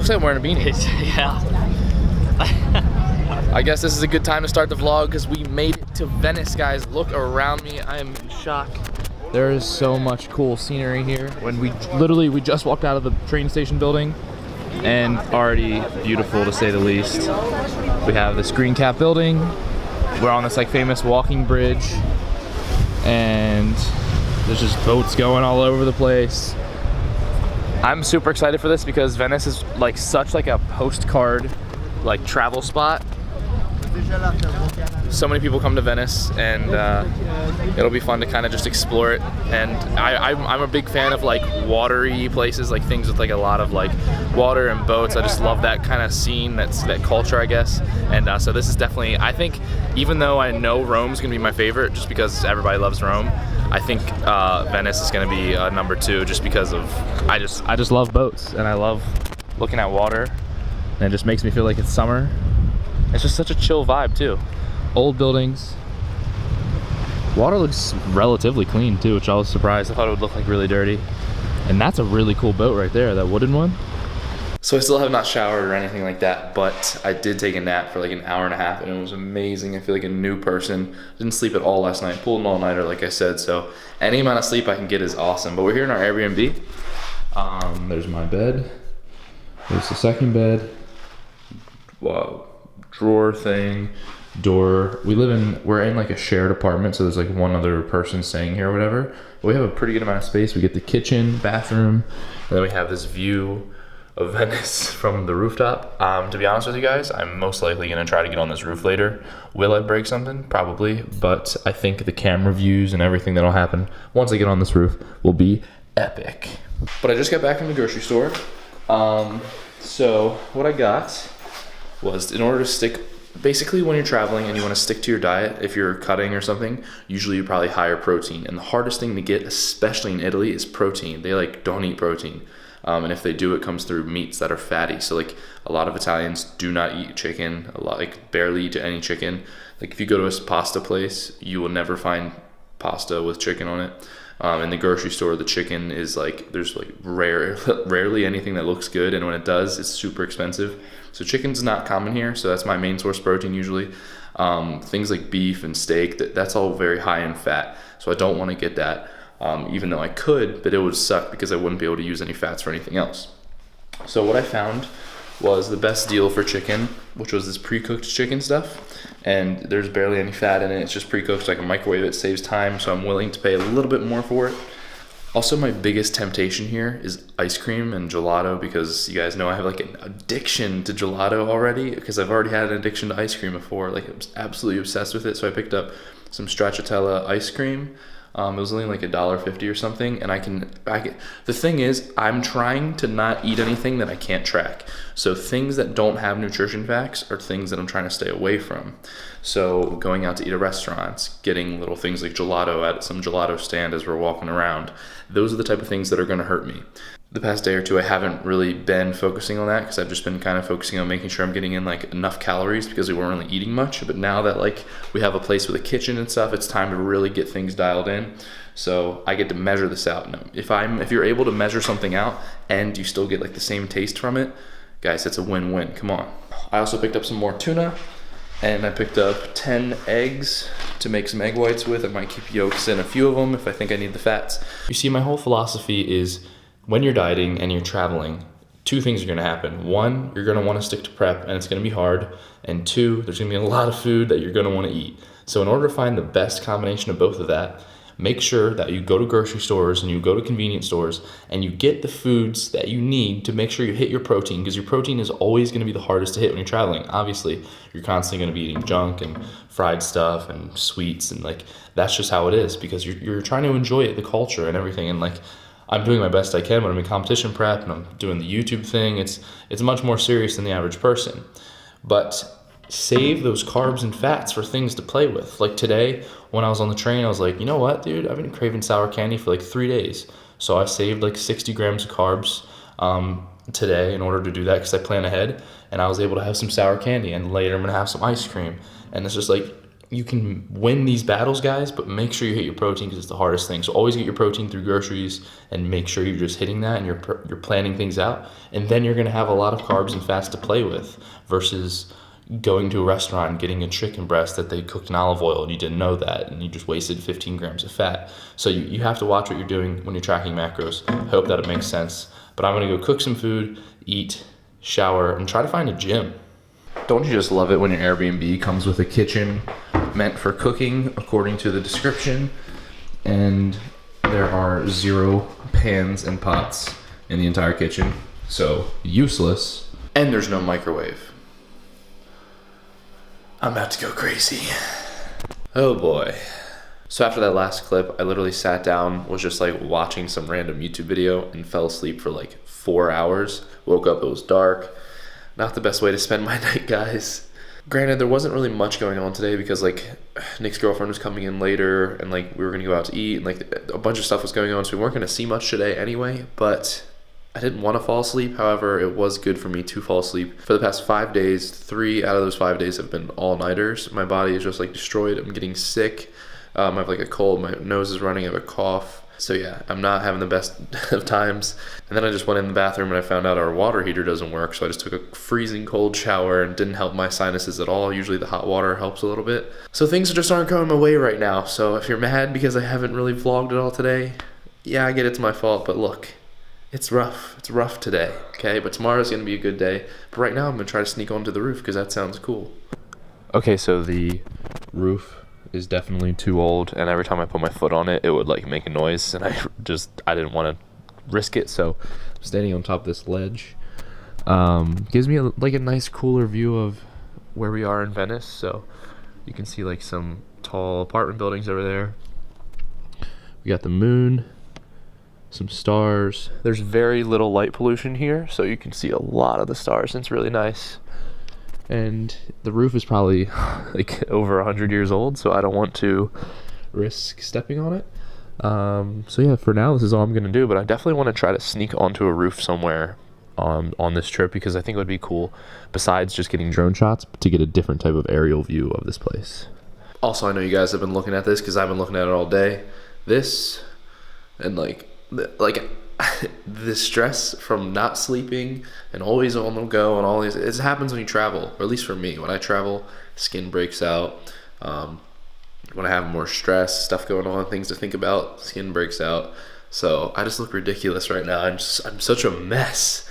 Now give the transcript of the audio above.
Looks like I'm wearing a beanie. Yeah. I guess this is a good time to start the vlog because we made it to Venice, guys. Look around me, I am in shock. There is so much cool scenery here. When we just walked out of the train station building and already beautiful to say the least. We have this green cap building. We're on this like famous walking bridge and there's just boats going all over the place. I'm super excited for this because Venice is like such like a postcard like travel spot. So many people come to Venice and it'll be fun to kind of just explore it. And I'm a big fan of like watery places, like things with like a lot of like water and boats. I just love that kind of scene, that culture, I guess. And so this is definitely, I think, even though I know Rome's gonna be my favorite just because everybody loves Rome, I think Venice is gonna be number 2 just because of, I just love boats and I love looking at water and it just makes me feel like it's summer. It's just such a chill vibe too. Old buildings. Water looks relatively clean too, which I was surprised. I thought it would look like really dirty. And that's a really cool boat right there, that wooden one. So I still have not showered or anything like that, but I did take a nap for like an hour and a half and it was amazing. I feel like a new person. Didn't sleep at all last night, pulled an all-nighter like I said, so any amount of sleep I can get is awesome. But we're here in our Airbnb. There's my bed. There's the second bed. Whoa. Drawer thing, door. We're in like a shared apartment, so there's like one other person staying here or whatever. But we have a pretty good amount of space. We get the kitchen, bathroom, and then we have this view of Venice from the rooftop. To be honest with you guys, I'm most likely gonna try to get on this roof later. Will I break something? Probably, but I think the camera views and everything that'll happen once I get on this roof will be epic. But I just got back from the grocery store. So what I got was, in order to stick, basically when you're traveling and you want to stick to your diet, if you're cutting or something, usually you probably higher protein. And the hardest thing to get, especially in Italy, is protein. They like don't eat protein. And if they do, it comes through meats that are fatty. So like a lot of Italians do not eat chicken, like barely eat any chicken. Like if you go to a pasta place, you will never find pasta with chicken on it. In the grocery store, the chicken is like, there's like rarely anything that looks good. And when it does, it's super expensive. So chicken's not common here, so that's my main source of protein usually. Things like beef and steak, that's all very high in fat. So I don't want to get that, even though I could, but it would suck because I wouldn't be able to use any fats for anything else. So what I found was the best deal for chicken, which was this pre-cooked chicken stuff. And there's barely any fat in it. It's just pre-cooked, so I can microwave it, saves time, so I'm willing to pay a little bit more for it. Also, my biggest temptation here is ice cream and gelato because you guys know I have like an addiction to gelato already because I've already had an addiction to ice cream before. Like I was absolutely obsessed with it. So I picked up some stracciatella ice cream. It was only like $1.50 or something. And the thing is, I'm trying to not eat anything that I can't track. So things that don't have nutrition facts are things that I'm trying to stay away from. So going out to eat at restaurants, getting little things like gelato at some gelato stand as we're walking around, those are the type of things that are gonna hurt me. The past day or two, I haven't really been focusing on that because I've just been kind of focusing on making sure I'm getting in like enough calories because we weren't really eating much. But now that like we have a place with a kitchen and stuff, it's time to really get things dialed in. So I get to measure this out. Now, if you're able to measure something out and you still get like the same taste from it, guys, it's a win-win. Come on. I also picked up some more tuna and I picked up 10 eggs to make some egg whites with. I might keep yolks in a few of them if I think I need the fats. You see, my whole philosophy is when you're dieting and you're traveling, 2 things are gonna happen. 1, you're gonna wanna stick to prep and it's gonna be hard. And 2, there's gonna be a lot of food that you're gonna wanna eat. So in order to find the best combination of both of that, make sure that you go to grocery stores and you go to convenience stores and you get the foods that you need to make sure you hit your protein, because your protein is always gonna be the hardest to hit when you're traveling. Obviously, you're constantly gonna be eating junk and fried stuff and sweets, and like, that's just how it is because you're trying to enjoy it, the culture and everything. And like, I'm doing my best I can when I'm in competition prep and I'm doing the YouTube thing. It's much more serious than the average person. But save those carbs and fats for things to play with. Like today, when I was on the train, I was like, you know what, dude? I've been craving sour candy for like 3 days. So I saved like 60 grams of carbs today in order to do that because I plan ahead. And I was able to have some sour candy, and later I'm gonna have some ice cream. And it's just like, you can win these battles, guys, but make sure you hit your protein because it's the hardest thing. So always get your protein through groceries and make sure you're just hitting that and you're planning things out. And then you're going to have a lot of carbs and fats to play with versus going to a restaurant and getting a chicken breast that they cooked in olive oil and you didn't know that and you just wasted 15 grams of fat. So you have to watch what you're doing when you're tracking macros. I hope that it makes sense. But I'm going to go cook some food, eat, shower, and try to find a gym. Don't you just love it when your Airbnb comes with a kitchen meant for cooking according to the description, and there are 0 pans and pots in the entire kitchen, so useless, and there's no microwave. I'm about to go crazy. Oh boy. So after that last clip, I literally sat down, was just like watching some random YouTube video and fell asleep for like 4 hours. Woke up, it was dark. Not the best way to spend my night, guys. Granted, there wasn't really much going on today because like Nick's girlfriend was coming in later and like we were gonna go out to eat and like a bunch of stuff was going on, so we weren't gonna see much today anyway, but I didn't want to fall asleep. However, it was good for me to fall asleep. For the past 5 days, 3 out of those 5 days have been all-nighters. My body is just like destroyed. I'm getting sick. I have like a cold, my nose is running, I have a cough. So yeah, I'm not having the best of times. And then I just went in the bathroom and I found out our water heater doesn't work. So I just took a freezing cold shower and didn't help my sinuses at all. Usually the hot water helps a little bit. So things just aren't going my way right now. So if you're mad because I haven't really vlogged at all today, yeah, I get it's my fault, but look, it's rough. It's rough today, okay? But tomorrow's gonna be a good day. But right now I'm gonna try to sneak onto the roof because that sounds cool. Okay, so the roof is definitely too old, and every time I put my foot on it, it would like make a noise, and I didn't want to risk it, so I'm standing on top of this ledge. Gives me like a nice cooler view of where we are in Venice, so you can see like some tall apartment buildings over there. We got the moon, some stars. There's very little light pollution here, so you can see a lot of the stars, and it's really nice. And the roof is probably like over 100 years old, so I don't want to risk stepping on it. So yeah, for now this is all I'm gonna do, but I definitely want to try to sneak onto a roof somewhere on this trip because I think it would be cool, besides just getting drone shots, to get a different type of aerial view of this place. Also, I know you guys have been looking at this because I've been looking at it all day. This and like the stress from not sleeping and always on the go and all these, it happens when you travel, or at least for me. When I travel, skin breaks out. When I have more stress, stuff going on, things to think about, skin breaks out. So I just look ridiculous right now. I'm such a mess.